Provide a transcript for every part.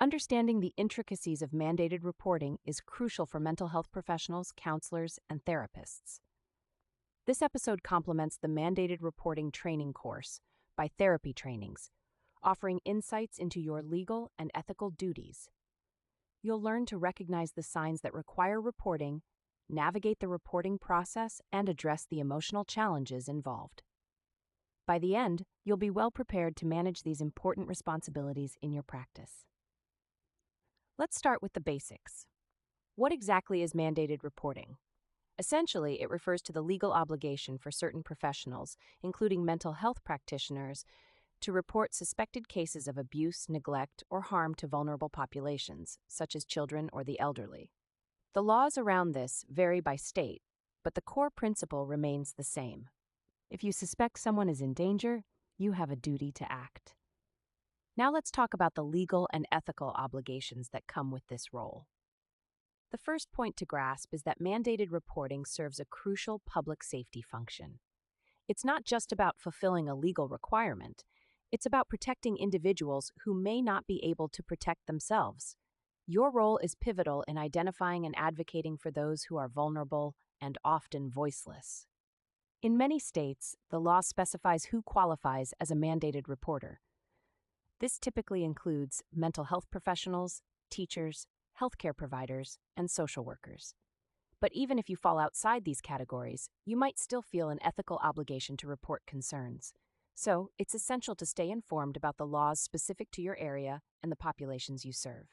Understanding the intricacies of mandated reporting is crucial for mental health professionals, counselors, and therapists. This episode complements the mandated reporting training course by Therapy Trainings, offering insights into your legal and ethical duties. You'll learn to recognize the signs that require reporting, navigate the reporting process, and address the emotional challenges involved. By the end, you'll be well prepared to manage these important responsibilities in your practice. Let's start with the basics. What exactly is mandated reporting? Essentially, it refers to the legal obligation for certain professionals, including mental health practitioners, to report suspected cases of abuse, neglect, or harm to vulnerable populations, such as children or the elderly. The laws around this vary by state, but the core principle remains the same. If you suspect someone is in danger, you have a duty to act. Now let's talk about the legal and ethical obligations that come with this role. The first point to grasp is that mandated reporting serves a crucial public safety function. It's not just about fulfilling a legal requirement, it's about protecting individuals who may not be able to protect themselves. Your role is pivotal in identifying and advocating for those who are vulnerable and often voiceless. In many states, the law specifies who qualifies as a mandated reporter. This typically includes mental health professionals, teachers, healthcare providers, and social workers. But even if you fall outside these categories, you might still feel an ethical obligation to report concerns. So, it's essential to stay informed about the laws specific to your area and the populations you serve.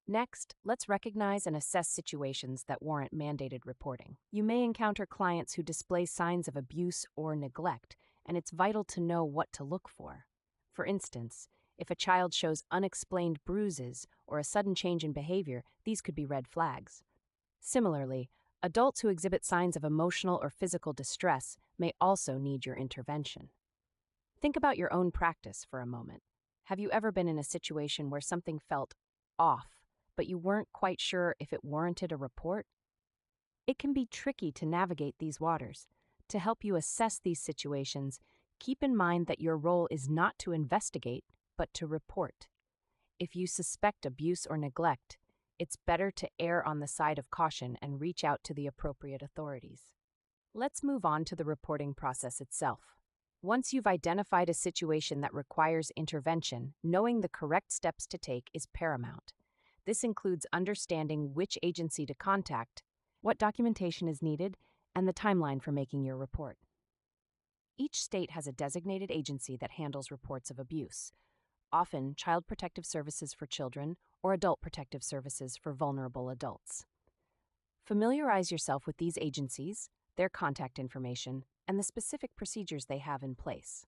Next, let's recognize and assess situations that warrant mandated reporting. You may encounter clients who display signs of abuse or neglect, and it's vital to know what to look for. For instance, if a child shows unexplained bruises or a sudden change in behavior, these could be red flags. Similarly, adults who exhibit signs of emotional or physical distress may also need your intervention. Think about your own practice for a moment. Have you ever been in a situation where something felt off, but you weren't quite sure if it warranted a report? It can be tricky to navigate these waters. To help you assess these situations, keep in mind that your role is not to investigate, but to report. If you suspect abuse or neglect, it's better to err on the side of caution and reach out to the appropriate authorities. Let's move on to the reporting process itself. Once you've identified a situation that requires intervention, knowing the correct steps to take is paramount. This includes understanding which agency to contact, what documentation is needed, and the timeline for making your report. Each state has a designated agency that handles reports of abuse, often Child Protective Services for children or Adult Protective Services for vulnerable adults. Familiarize yourself with these agencies, their contact information, and the specific procedures they have in place.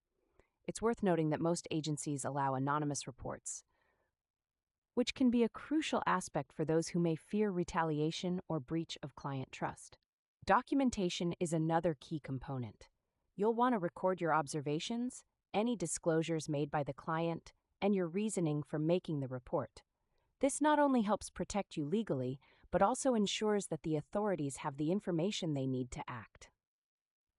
It's worth noting that most agencies allow anonymous reports, which can be a crucial aspect for those who may fear retaliation or breach of client trust. Documentation is another key component. You'll want to record your observations, any disclosures made by the client, and your reasoning for making the report. This not only helps protect you legally, but also ensures that the authorities have the information they need to act.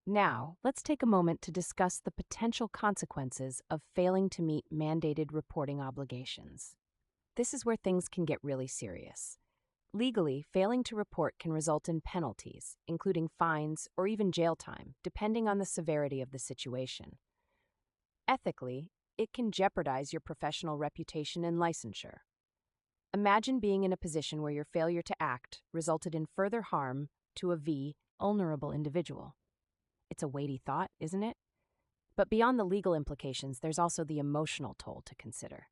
Now, let's take a moment to discuss the potential consequences of failing to meet mandated reporting obligations. This is where things can get really serious. Legally, failing to report can result in penalties, including fines or even jail time, depending on the severity of the situation. Ethically, it can jeopardize your professional reputation and licensure. Imagine being in a position where your failure to act resulted in further harm to a vulnerable individual. It's a weighty thought, isn't it? But beyond the legal implications, there's also the emotional toll to consider.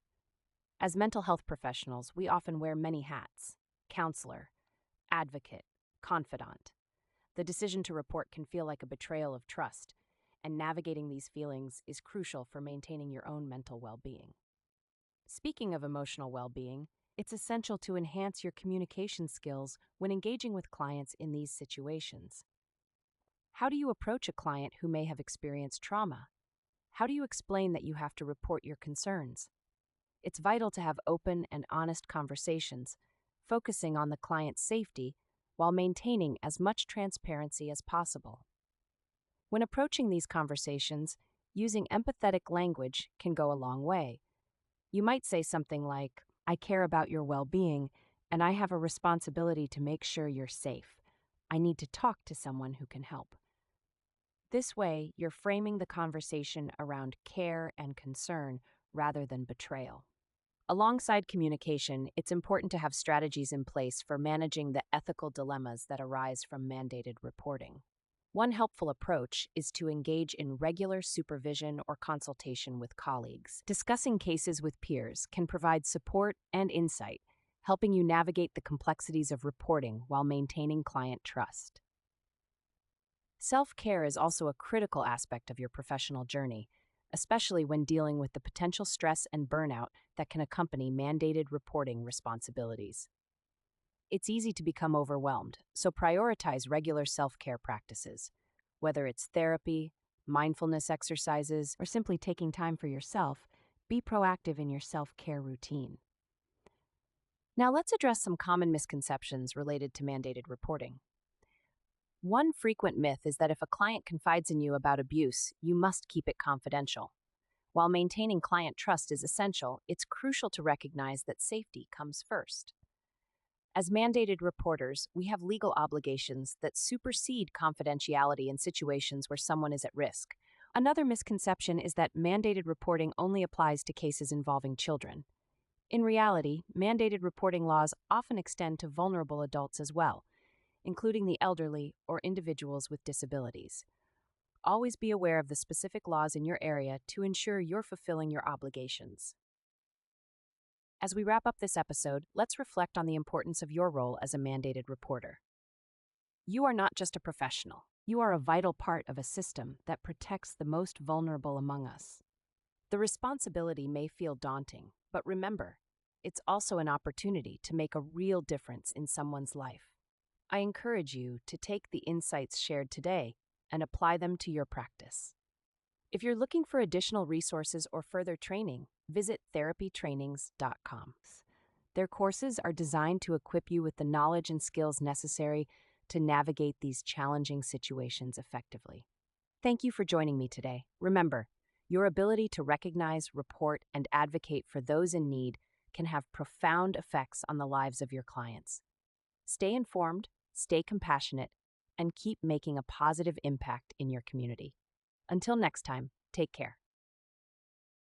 As mental health professionals, we often wear many hats: counselor, advocate, confidant. The decision to report can feel like a betrayal of trust, and navigating these feelings is crucial for maintaining your own mental well-being. Speaking of emotional well-being, it's essential to enhance your communication skills when engaging with clients in these situations. How do you approach a client who may have experienced trauma? How do you explain that you have to report your concerns? It's vital to have open and honest conversations, focusing on the client's safety while maintaining as much transparency as possible. When approaching these conversations, using empathetic language can go a long way. You might say something like, I care about your well being, and I have a responsibility to make sure you're safe. I need to talk to someone who can help. This way, you're framing the conversation around care and concern rather than betrayal. Alongside communication, it's important to have strategies in place for managing the ethical dilemmas that arise from mandated reporting. One helpful approach is to engage in regular supervision or consultation with colleagues. Discussing cases with peers can provide support and insight, helping you navigate the complexities of reporting while maintaining client trust. Self-care is also a critical aspect of your professional journey, especially when dealing with the potential stress and burnout that can accompany mandated reporting responsibilities. It's easy to become overwhelmed, so prioritize regular self-care practices. Whether it's therapy, mindfulness exercises, or simply taking time for yourself, be proactive in your self-care routine. Now let's address some common misconceptions related to mandated reporting. One frequent myth is that if a client confides in you about abuse, you must keep it confidential. While maintaining client trust is essential, it's crucial to recognize that safety comes first. As mandated reporters, we have legal obligations that supersede confidentiality in situations where someone is at risk. Another misconception is that mandated reporting only applies to cases involving children. In reality, mandated reporting laws often extend to vulnerable adults as well, including the elderly or individuals with disabilities. Always be aware of the specific laws in your area to ensure you're fulfilling your obligations. As we wrap up this episode, let's reflect on the importance of your role as a mandated reporter. You are not just a professional. You are a vital part of a system that protects the most vulnerable among us. The responsibility may feel daunting, but remember, it's also an opportunity to make a real difference in someone's life. I encourage you to take the insights shared today and apply them to your practice. If you're looking for additional resources or further training, visit therapytrainings.com. Their courses are designed to equip you with the knowledge and skills necessary to navigate these challenging situations effectively. Thank you for joining me today. Remember, your ability to recognize, report, and advocate for those in need can have profound effects on the lives of your clients. Stay informed, stay compassionate, and keep making a positive impact in your community. Until next time, take care.